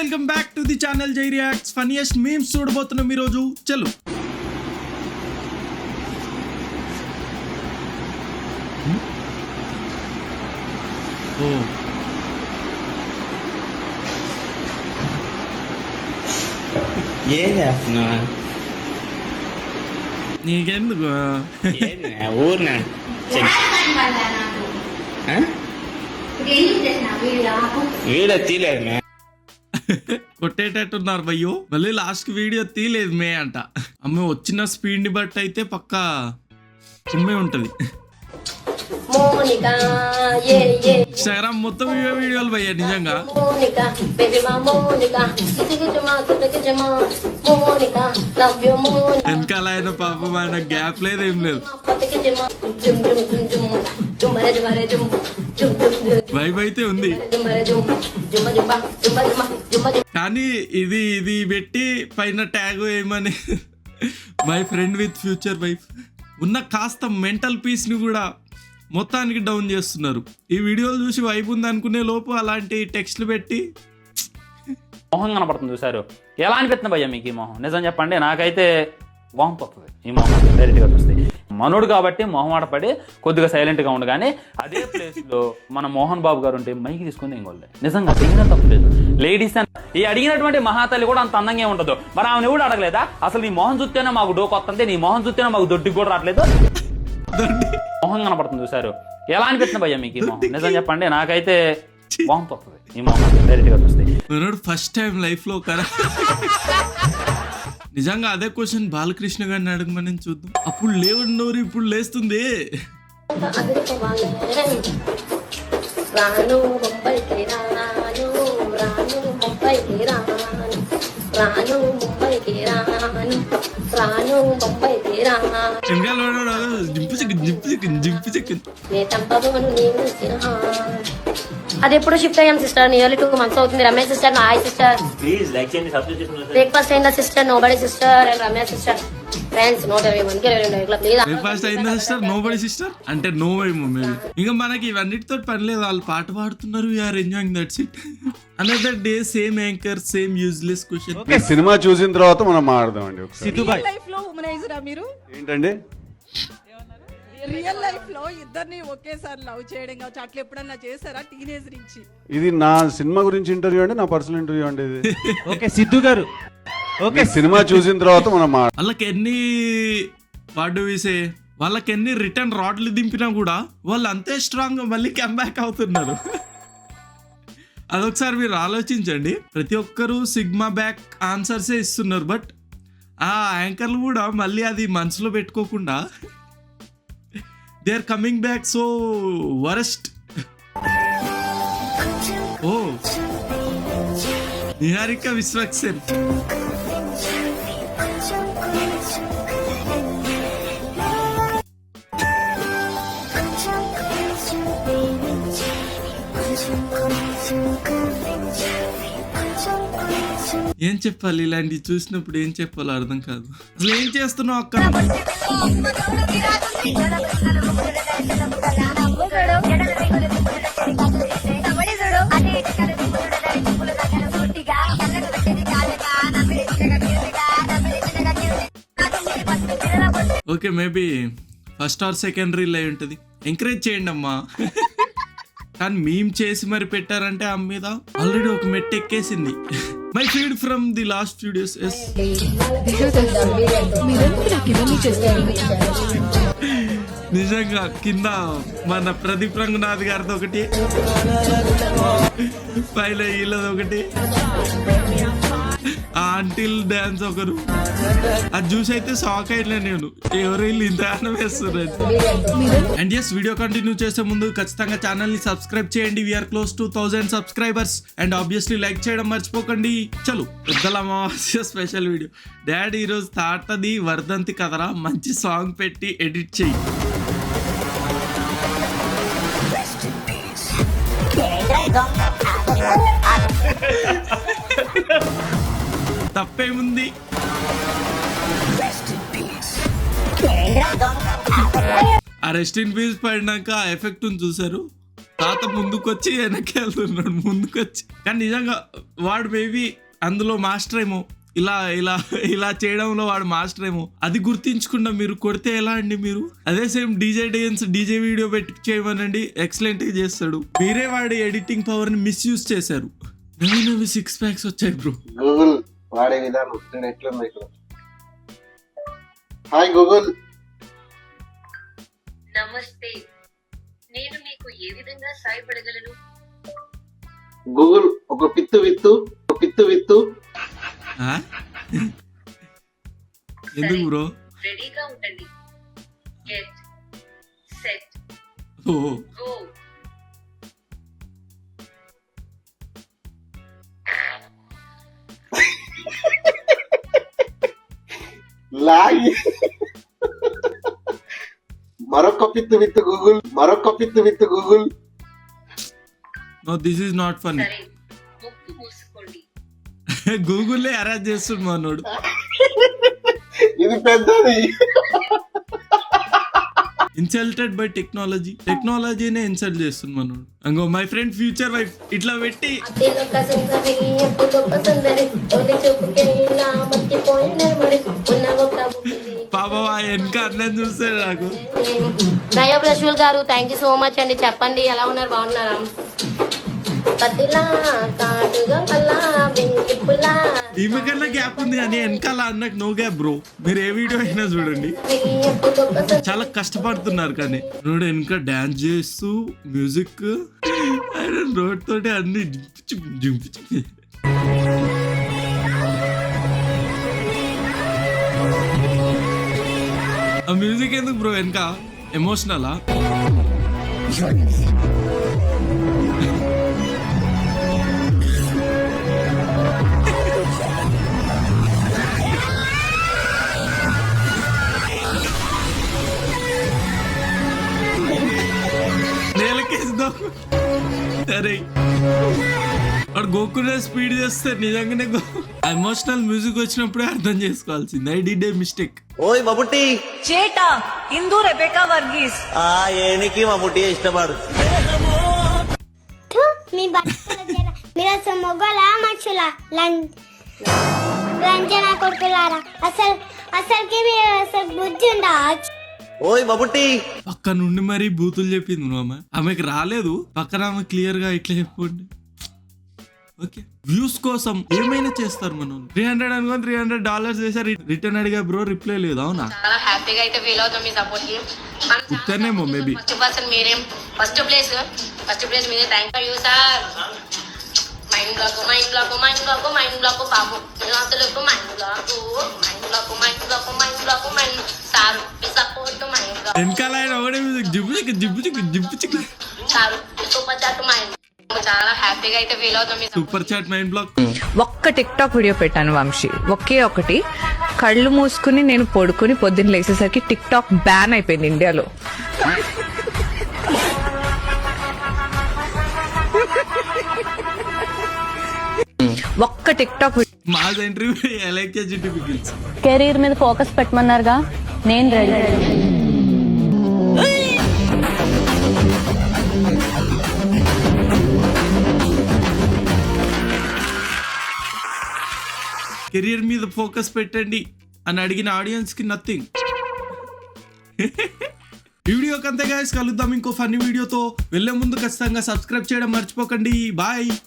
Welcome back to the channel జై reacts. Funniest memes చూడబోతున్నాం ఈరోజు. చలో ఏం చేస్తున్నా? నీకెందుకు ఊరినా వీడియో తీయలేదు మే. కొట్టేటట్టున్నారు భయ్యో. మళ్ళీ లాస్ట్ వీడియో తీయలేదు మే అంట. అమ్మ వచ్చిన స్పీడ్ ని బట్టి అయితే పక్కా తుమ్మే ఉంటది. ఇన్స్టాగ్రామ్ మొత్తం ఇవే వీడియోలు భయ్యా నిజంగా. వెనకాల ఆయన పాపం ఆయన గ్యాప్ లేదు ఏం లేదు. వైబ్ అయితే ఉంది కానీ ఇది పెట్టి పైన ట్యాగ్ ఏమని my friend with future wife ఉన్న కాస్త మెంటల్ పీస్ ని కూడా మొత్తానికి డౌన్ చేస్తున్నారు. ఈ వీడియోలు చూసి వైబ్ ఉంది అనుకునే లోపు అలాంటి టెక్స్ట్లు పెట్టి మొహం కనపడుతుంది. చూసారు ఎలా అనిపిస్తుంది భయ్యా మీకు ఈ మొహం? నిజం చెప్పండి, నాకైతే మొహం పోతుంది ఈ మొహం డైరెక్ట్గా చూస్తే. మనోడు కాబట్టి మొహమాట పడి కొద్దిగా సైలెంట్గా ఉండు, కానీ అదే ప్లేస్లో మన మోహన్ బాబు గారు ఉంటే మైకి తీసుకుని ఇంకోళ్ళే. నిజంగా అడిగిన తప్పలేదు. లేడీస్ ఈ అడిగినటువంటి మహాతల్లి కూడా అంత అందంగా ఉండదు. మరి ఆమెను ఎవడు అడగలేదా? అసలు నీ మొహం చూస్తేనే మాకు డోకు వస్తుంది, నీ మొహం చూస్తేనే మాకు దొడ్డికి కూడా రావట్లేదు. మొహం కనపడుతుంది. చూసారు ఎలా అనిపిస్తుంది భయ్యా మీకు ఈ మొహం? నిజం చెప్పండి, నాకైతే మొహం పోతుంది ఈ మొహం డైరెక్ట్గా చూస్తే. మనోడు ఫస్ట్ టైం లైఫ్ లో కదా. నిజంగా అదే క్వశ్చన్ బాలకృష్ణ గారిని అడగమని చూద్దాం. అప్పుడు లేవన్నోరు ఇప్పుడు లేస్తుంది. అది ఎప్పుడు షిఫ్ట్ అయ్యాం సిస్టర్. నియర్లీ 2 months అవుతుంది. Ramesh sister, hi sister. Breakfast అయిందా sister? Nobody sister and Ramesh sister. Friends note breakfast అయిందా సిస్టర్? నోబడి సిస్టర్ అంటే నో ఏమో మేబీ. ఇంకా మనకి ఇవన్నిటితో పని లేదు. వాళ్ళు పాట పాడుతున్నారు, we are enjoying that's it. Another day same anchor same useless question. Cinema చూసిన తర్వాత మనం మాట్లాడదామండి. రియల్ లైఫ్ లో ఉమనైజరా మీరు? ఏంటండి రియల్ లైఫ్ లో ఇద్దరిని ఒకేసారి లవ్ చేయడం కావచ్చు, అట్లా ఎప్పుడన్నా చేశారా టీనేజ్ నుంచి? ఇది నా సినిమా గురించి ఇంటర్వ్యూ అండి, నా పర్సనల్ ఇంటర్వ్యూ అండి ఇది. ఓకే సిద్ధు గారు, ఓకే సినిమా చూసిన తర్వాత మనం వాళ్ళకి ఎన్ని వాళ్ళకి ఎన్ని రిటర్న్ రాడ్లు దింపినా కూడా వాళ్ళు అంతే స్ట్రాంగ్ గా మళ్ళీ కంబ్యాక్ అవుతున్నారు. అదొకసారి మీరు ఆలోచించండి. ప్రతి ఒక్కరు సిగ్మా బ్యాక్ ఆన్సర్సే ఇస్తున్నారు, బట్ ఆ యాంకర్లు కూడా మళ్ళీ అది మనసులో పెట్టుకోకుండా they are coming back so worst. ఓ నిహారిక విశ్వక్సేన్. ఏం చెప్పాలి ఇలాంటివి చూసినప్పుడు? ఏం చెప్పాలో అర్థం కాదు. అసలు ఏం చేస్తున్నావు అక్క? Okay maybe first or second reel అయి ఉంటుంది. ఎంకరేజ్ చేయండి అమ్మా. కానీ మీమ్ చేసి మరి పెట్టారంటే ఆమె మీద ఆల్రెడీ ఒక మెట్ ఎక్కేసింది. My feed from the last few days. నిజంగా కింద మన ప్రదీప్ రంగనాథ్ గారిది ఒకటి, పైన వీళ్ళది ఒకటి, ఆంటిల్ డాన్స్ ఒకరు. అది చూసి అయితే షాక్ అయినా నేను, ఎవరు వీళ్ళు ఇంత ఆనం వేస్తున్నారు. అండ్ ఎస్, వీడియో కంటిన్యూ చేసే ముందు ఖచ్చితంగా ఛానల్ ని సబ్స్క్రైబ్ చేయండి. We are close to 1000 subscribers. And obviously like చేయడం మర్చిపోకండి. చలో పెద్దల అమావాస్య స్పెషల్ వీడియో. డాడీ ఈరోజు తాటది వర్ధంతి కదరా, మంచి సాంగ్ పెట్టి ఎడిట్ చెయ్యి. తప్పేముంది? ఆ రెస్ట్ ఇన్ పీస్ పడినాక ఎఫెక్ట్ చూసారు. తాత ముందుకొచ్చి వెనక్కి వెళ్తున్నాడు ముందుకొచ్చి. కానీ నిజంగా వాడు మేబీ అందులో మాస్టర్ ఏమో, ఇలా ఇలా ఇలా చేయడంలో వాడు మాస్టర్ ఏమో. అది గుర్తించకుండా మీరు కొడితే ఎలా అండి మీరు? అదే సేమ్ డీజే వీడియో పెట్టి చేయమనండి, ఎక్సలెంట్ గా చేస్తాడు. మీరే వాడి ఎడిటింగ్ పవర్ ని మిస్యూజ్ చేశారు. నవి 6 packs వచ్చాయి బ్రో. గూగుల్ వాడే విధానం నేను ఎట్లుంది ఇక్కడ. Hi Google. నమస్తే, నేను మీకు ఏ విధంగా సహాయపడగలను? గూగుల్ ఒక పిత్తు విత్తు ఆ? ఎందుకు బ్రో? రెడీగా ఉండండి. గెట్ సెట్ ఓ గో. లాగి మరొక పిత్తు విత్తు Google. No this is not funny. సరే, ముక్కు మూసుకోండి. గూగుల్లే అరేంజ్ చేస్తుంది మనోడు. ఇది పెద్దది. ఇన్సల్టెడ్ బై టెక్నాలజీనే ఇన్సల్ట్ చేస్తుంది మనోడు. అంగో మై ఫ్రెండ్ ఫ్యూచర్ వైఫ్ ఇట్లా పెట్టి పాప వెనక అన్నం చూస్తాడు నాకు. దయా ప్రజ్వల్ గారు థ్యాంక్ యూ సో మచ్ అండి. చెప్పండి ఎలా ఉన్నారు, బాగున్నారా? పతిలా కాటుగా కల్లా వెంకిపులా ఈమె కన్నా గ్యాప్ ఉంది కానీ వెనకాల అన్నకు నో గ్యాప్ బ్రో. మీరు ఏ వీడియో అయినా చూడండి చాలా కష్టపడుతున్నారు. కానీ రోడ్ వెనక డాన్స్ చేస్తూ మ్యూజిక్ రోడ్ తోటి అన్ని జింపు. ఆ మ్యూజిక్ ఎందుకు బ్రో వెనక? ఎమోషనలా? నేలకేద్దాం. సరే వాడు గోకునే స్పీడ్ చేస్తే నిజంగానే ఎమోషనల్ మ్యూజిక్ వచ్చినప్పుడే అర్థం చేసుకోవాల్సింది. I did a mistake. ఓయ్ మమ్ముట్టి ചേട്ടാ ഇന്ദു റെബേക്ക വർഗീസ് എനിക്ക് മമ്മൂട്ടിയെ ഇഷ്ടപാട്. మీరు అసలు మొగ్గలా మనుషులా లంజనా కొడుకులారా? అసలుకి మీరు అసలు బుద్ధి ఉందా? ఓయ్ మమ్ముట్టి పక్క నుండి మరీ బూతులు చెప్పింది నువ్వు. ఆమెకి రాలేదు, పక్కన ఆమె క్లియర్ గా ఇట్లా చెప్పండి. ఓకే, వ్యూస్ కోసం ఏమైనా చేస్తారు మనం. $300 అనుకోని $300 చేశారు. రిటర్న్ అడిగా బ్రో, రిప్లై లేదు. అవునా? చాలా హ్యాపీగా అయితే ఫీల్ అవుతాం మీ సపోర్ట్ కి. కుక్కనేమో మేబీ. ఫస్ట్ మీరే ఫస్ట్ ప్లేస్ మీదే. Thank you sir. Mind block Babu, sir me support mind block. వెనకాల ఆయన ఒకటే జిబ్బు సార్ సూపర్ చాట్ మైండ్. చాలా హ్యాపీగా అయితే ఫీల్ అవుతాం మీ సూపర్ చాట్ మైండ్ బ్లాక్. ఒక్క టిక్ టాక్ వీడియో పెట్టాను వంశీ, ఒకే ఒకటి. కళ్ళు మూసుకుని నేను పడుకుని పొద్దున్న లేచేసరికి టిక్ టాక్ బ్యాన్ అయిపోయింది ఇండియాలో. ఒక్క టిక్ టాక్. మా ఇంటర్వ్యూ ఎలైకే జిటిపికల్స్. కెరీర్ మీద ఫోకస్ పెట్టమన్నారుగా, నేను రెడీ. కెరియర్ మీద ఫోకస్ పెట్టండి అని అడిగిన ఆడియన్స్ కి నథింగ్. వీడియోకి అంతే గైస్, కలుద్దాం ఇంకో ఫన్నీ వీడియోతో. వెళ్ళే ముందు ఖచ్చితంగా సబ్స్క్రైబ్ చేయడం మర్చిపోకండి. బాయ్.